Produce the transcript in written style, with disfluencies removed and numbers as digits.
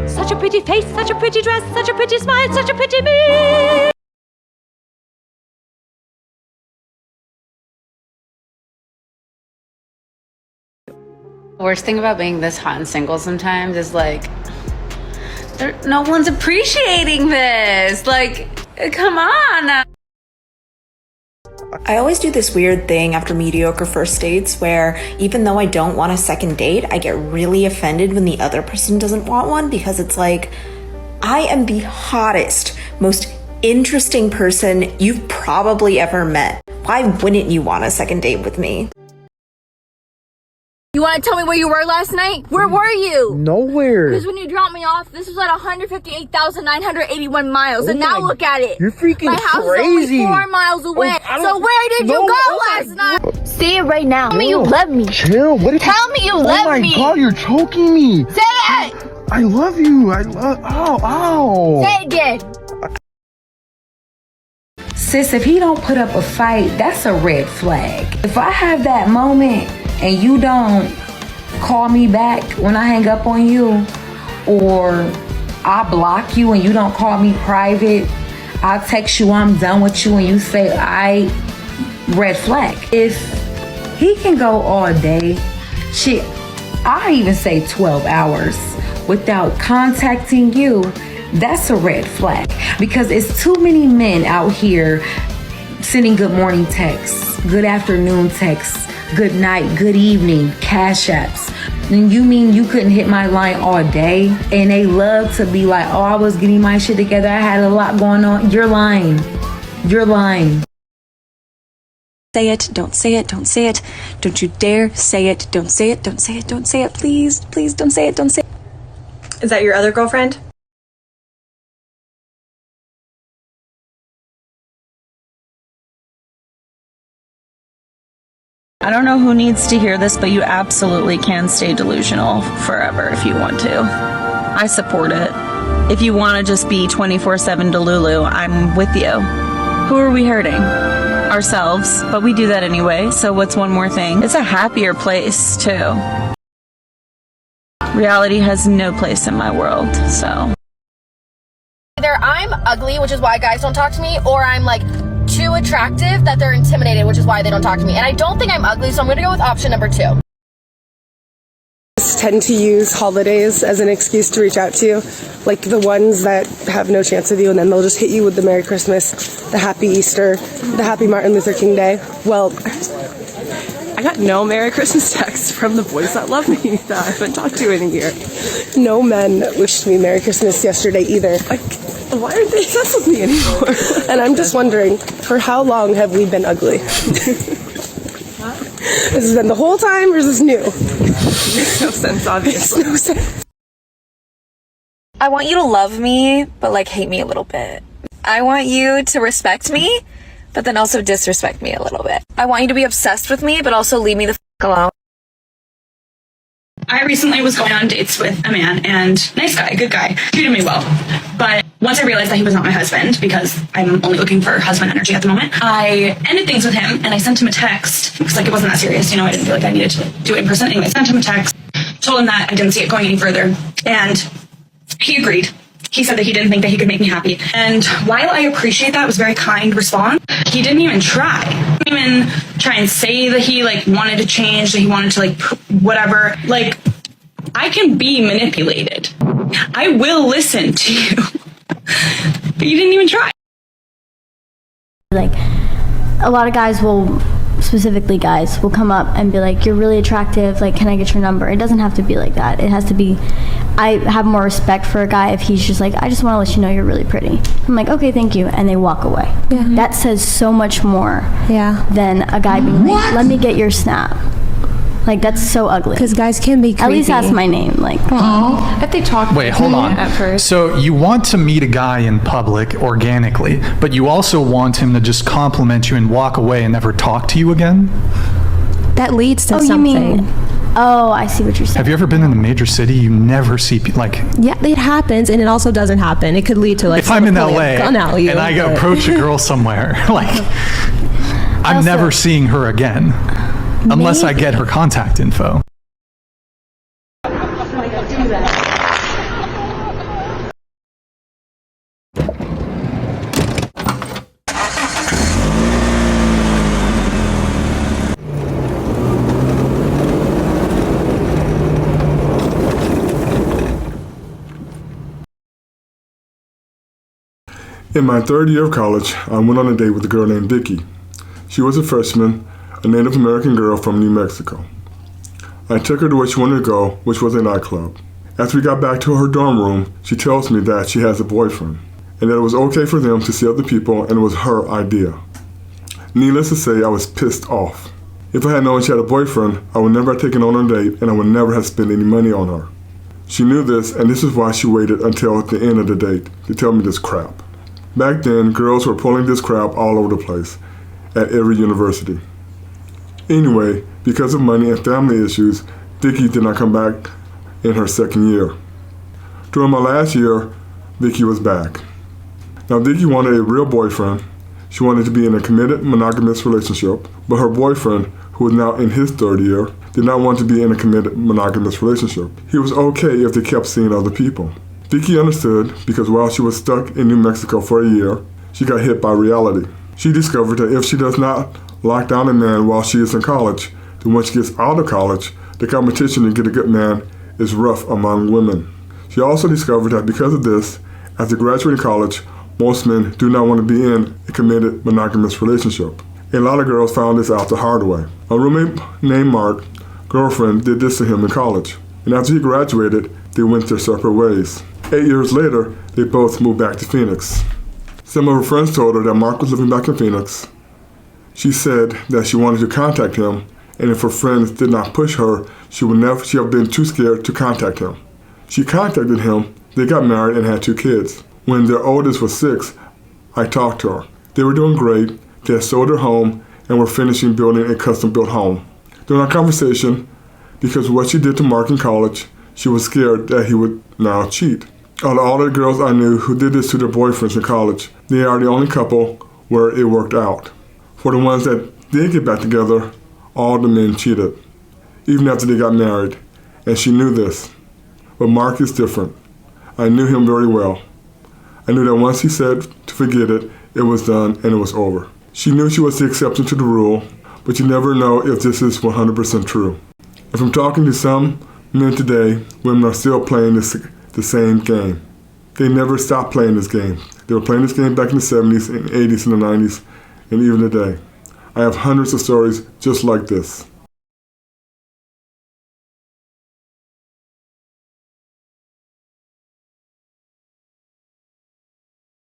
Such a pretty face, such a pretty dress, such a pretty smile, such a pretty me. The worst thing about being this hot and single sometimes is like, no one's appreciating this. Like, come on. I always do this weird thing after mediocre first dates where even though I don't want a second date, I get really offended when the other person doesn't want one, because it's like, I am the hottest, most interesting person you've probably ever met. Why wouldn't you want a second date with me? You want to tell me where you were last night? Where were you? Nowhere. Because when you dropped me off, this was at 158,981 miles, and now look at it. You're freaking My house crazy. is only 4 miles away. So where did you go last night? Say it right now. Tell me you love me. Chill. Tell me you love me. Oh my God, you're choking me. Say it. I love you. Ow. Say it again. Sis, if he don't put up a fight, that's a red flag. If I have that moment and you don't call me back when I hang up on you, or I block you and you don't call me private, I'll text you I'm done with you and you say red flag. If he can go all day, shit, I even say 12 hours without contacting you, that's a red flag. Because it's too many men out here sending good morning texts, good afternoon texts, good night, good evening, cash apps. And you mean you couldn't hit my line all day? And they love to be like, oh, I was getting my shit together, I had a lot going on. You're lying. You're lying. Say it, don't say it, don't say it. Don't you dare say it, don't say it, don't say it, don't say it. Please, please don't say it, don't say it. Is that your other girlfriend? I don't know who needs to hear this, but you absolutely can stay delusional forever if you want to. I support it. If you want to just be 24/7 Delulu, I'm with you. Who are we hurting? Ourselves, but we do that anyway, so what's one more thing? It's a happier place, too. Reality has no place in my world, so. Either I'm ugly, which is why guys don't talk to me, or I'm like too attractive that they're intimidated, which is why they don't talk to me. And I don't think I'm ugly, so I'm gonna go with option number 2. Tend to use holidays as an excuse to reach out to you, like the ones that have no chance with you, and then they'll just hit you with the Merry Christmas, the Happy Easter, the Happy Martin Luther King Day. Well, I got no Merry Christmas texts from the boys that love me that I haven't talked to in a year. No men wished me Merry Christmas yesterday either. Like, why aren't they obsessed with me anymore? And I'm just wondering, for how long have we been ugly? This has been the whole time, or is this new? Makes no sense, obviously. Makes no sense. I want you to love me, but like hate me a little bit. I want you to respect me, but then also disrespect me a little bit. I want you to be obsessed with me, but also leave me the f*** alone. I recently was going on dates with a man, and nice guy, good guy, treated me well. But once I realized that he was not my husband, because I'm only looking for husband energy at the moment, I ended things with him, and I sent him a text, because like it wasn't that serious, you know, I didn't feel like I needed to do it in person. Anyway, I sent him a text, told him that I didn't see it going any further, and he agreed. He said that he didn't think that he could make me happy. And while I appreciate that, it was a very kind response, he didn't even try. He didn't even try and say that he like wanted to change, that he wanted to like whatever. Like, I can be manipulated. I will listen to you. But you didn't even try. Like, a lot of guys will, specifically guys, will come up and be like, you're really attractive, like, can I get your number? It doesn't have to be like that. It has to be, I have more respect for a guy if he's just like, I just want to let you know you're really pretty. I'm like, okay, thank you, and they walk away. Yeah. That says so much more than a guy being like, let me get your snap. Like, that's so ugly. Because guys can be creepy. At least ask my name. Like, if they talk Wait, hold on. at first. So you want to meet a guy in public organically, but you also want him to just compliment you and walk away and never talk to you again? That leads to you mean, something. I see what you're saying. Have you ever been in a major city? You never see like. Yeah, it happens, and it also doesn't happen. It could lead to like. If I'm in LA and I approach a girl somewhere, like I'm Also, never seeing her again. Unless I get her contact info. In my third year of college, I went on a date with a girl named Vicky. She was a freshman, a Native American girl from New Mexico. I took her to where she wanted to go, which was a nightclub. After we got back to her dorm room, she tells me that she has a boyfriend, and that it was okay for them to see other people and it was her idea. Needless to say, I was pissed off. If I had known she had a boyfriend, I would never have taken her on a date and I would never have spent any money on her. She knew this, and this is why she waited until the end of the date to tell me this crap. Back then, girls were pulling this crap all over the place, at every university. Anyway, because of money and family issues, Vicky did not come back in her second year. During my last year, Vicky was back. Now, Vicky wanted a real boyfriend. She wanted to be in a committed monogamous relationship, but her boyfriend, who was now in his third year, did not want to be in a committed monogamous relationship. He was okay if they kept seeing other people. Vicky understood because while she was stuck in New Mexico for a year, she got hit by reality. She discovered that if she does not lock down a man while she is in college, then when she gets out of college, the competition to get a good man is rough among women. She also discovered that because of this, after graduating college, most men do not want to be in a committed monogamous relationship. A lot of girls found this out the hard way. A roommate named Mark, girlfriend, did this to him in college, and after he graduated, they went their separate ways. 8 years later, they both moved back to Phoenix. Some of her friends told her that Mark was living back in Phoenix. She said that she wanted to contact him, and if her friends did not push her, she would have been too scared to contact him. She contacted him, they got married and had 2 kids. When their oldest was 6, I talked to her. They were doing great, they had sold their home, and were finishing building a custom-built home. During our conversation, because of what she did to Mark in college, she was scared that he would now cheat. Out of all the girls I knew who did this to their boyfriends in college, they are the only couple where it worked out. For the ones that did get back together, all the men cheated, even after they got married, and she knew this. But Mark is different. I knew him very well. I knew that once he said to forget it, it was done and it was over. She knew she was the exception to the rule, but you never know if this is 100% true. And from talking to some men today, women are still playing the same game. They never stopped playing this game. They were playing this game back in the 70s and 80s and the 90s and even today. I have hundreds of stories just like this.